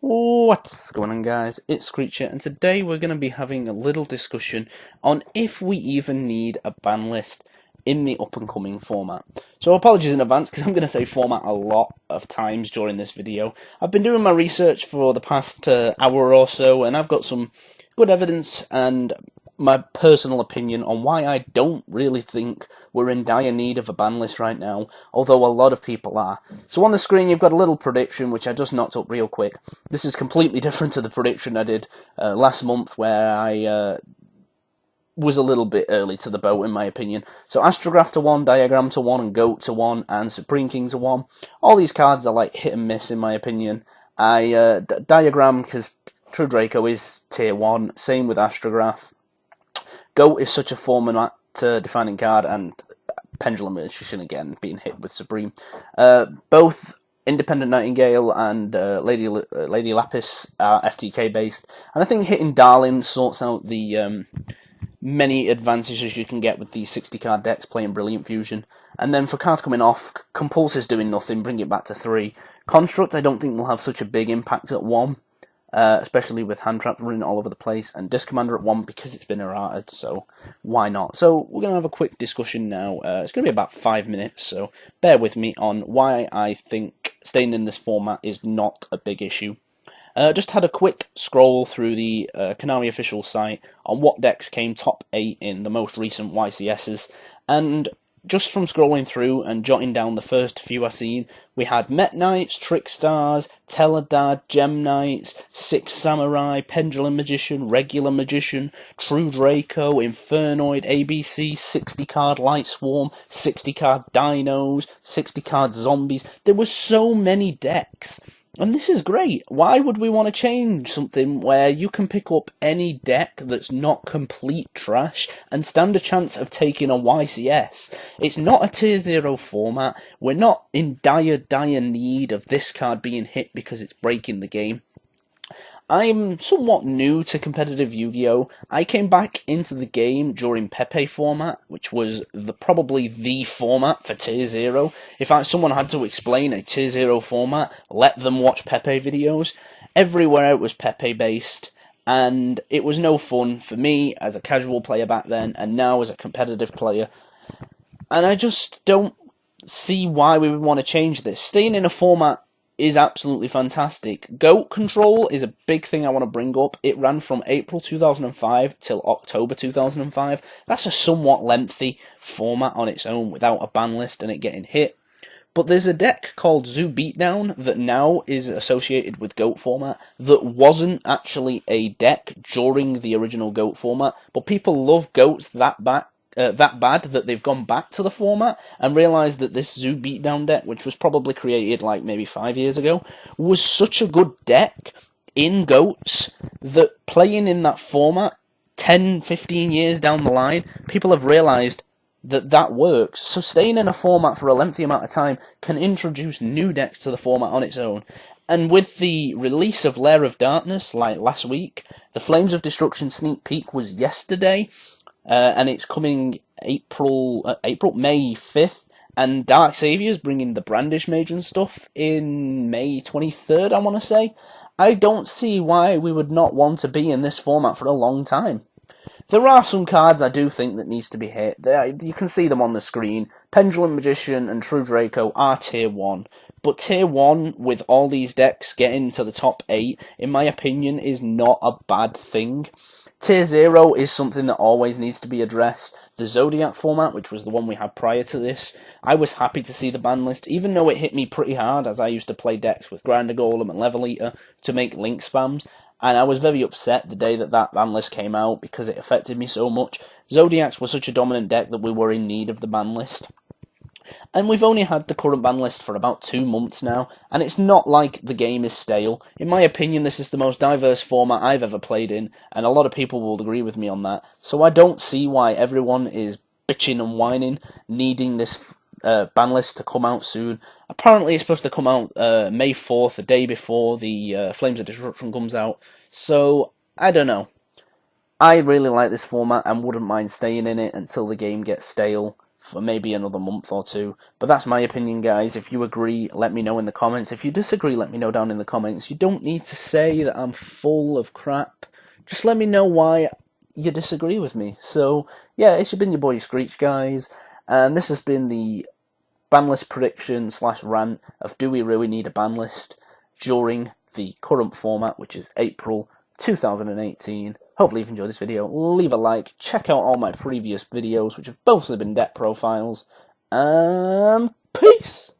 What's going on, guys? It's Screecher, and today we're going to be having a little discussion on if we even need a ban list in the up-and-coming format. So apologies in advance, because I'm going to say format a lot of times during this video. I've been doing my research for the past hour or so, and I've got some good evidence and my personal opinion on why I don't really think we're in dire need of a ban list right now, although a lot of people are. So on the screen you've got a little prediction which I just knocked up real quick. This is completely different to the prediction I did last month, where I was a little bit early to the boat in my opinion. So Astrograph to 1, Diagram to 1, and Goat to 1, and Supreme King to 1. All these cards are like hit and miss in my opinion. Diagram, because True Draco is tier 1, same with Astrograph. Goat is such a format defining card, and Pendulum Magician again being hit with Supreme. Both Independent Nightingale and Lady Lapis are FTK based, and I think hitting Darling sorts out the many advantages you can get with these 60 card decks playing Brilliant Fusion. And then for cards coming off, Compulse is doing nothing, bring it back to 3. Construct I don't think will have such a big impact at 1. Especially with hand traps running all over the place, and Disc Commander at 1 because it's been errated, so why not? So we're going to have a quick discussion now. It's going to be about 5 minutes, so bear with me on why I think staying in this format is not a big issue. Just had a quick scroll through the Konami official site on what decks came top 8 in the most recent YCSs, and just from scrolling through and jotting down the first few I seen, we had MEKKNIGHTs, Trickstars, Teledad, Gem Knights, Six Samurai, Pendulum Magician, Regular Magician, True Draco, Infernoid, ABC, 60 card Light Swarm, 60 card Dinos, 60 card Zombies. There were so many decks. And this is great. Why would we want to change something where you can pick up any deck that's not complete trash and stand a chance of taking a YCS? It's not a tier 0 format. We're not in dire need of this card being hit because it's breaking the game. I'm somewhat new to competitive Yu-Gi-Oh! I came back into the game during Pepe format, which was probably the format for Tier 0. If someone had to explain a Tier 0 format, let them watch Pepe videos. Everywhere it was Pepe based, and it was no fun for me as a casual player back then, and now as a competitive player. And I just don't see why we would want to change this. Staying in a format is absolutely fantastic. Goat control is a big thing I want to bring up. It ran from April 2005 till October 2005. That's a somewhat lengthy format on its own without a ban list and it getting hit. But there's a deck called Zoo Beatdown that now is associated with Goat format that wasn't actually a deck during the original Goat format, but people love Goats that bad that they've gone back to the format and realised that this Zoo Beatdown deck, which was probably created like maybe 5 years ago, was such a good deck in Goats that playing in that format 10, 15 years down the line, people have realised that works. So staying in a format for a lengthy amount of time can introduce new decks to the format on its own. And with the release of Lair of Darkness, like last week, the Flames of Destruction sneak peek was yesterday, and it's coming May 5th, and Dark Savior's bringing the Brandish Mage and stuff in May 23rd, I want to say. I don't see why we would not want to be in this format for a long time. There are some cards I do think that needs to be hit. You can see them on the screen. Pendulum Magician and True Draco are tier 1. But tier 1, with all these decks getting to the top 8, in my opinion, is not a bad thing. Tier 0 is something that always needs to be addressed. The Zodiac format, which was the one we had prior to this, I was happy to see the ban list, even though it hit me pretty hard, as I used to play decks with Grinder Golem and Level Eater to make link spams, and I was very upset the day that ban list came out because it affected me so much. Zodiacs were such a dominant deck that we were in need of the ban list. And we've only had the current ban list for about 2 months now, and it's not like the game is stale. In my opinion, this is the most diverse format I've ever played in, and a lot of people will agree with me on that. So I don't see why everyone is bitching and whining, needing this ban list to come out soon. Apparently it's supposed to come out May 4th, the day before the Flames of Destruction comes out. So, I don't know. I really like this format and wouldn't mind staying in it until the game gets stale. for maybe another month or two. But that's my opinion, guys. If you agree, let me know in the comments. If you disagree, let me know down in the comments. You don't need to say that I'm full of crap. Just let me know why you disagree with me. So, yeah, it's been your boy Screech, guys. And this has been the ban list prediction / rant of do we really need a ban list during the current format, which is April 2018. Hopefully you've enjoyed this video. Leave a like. Check out all my previous videos, which have mostly been deck profiles. And peace!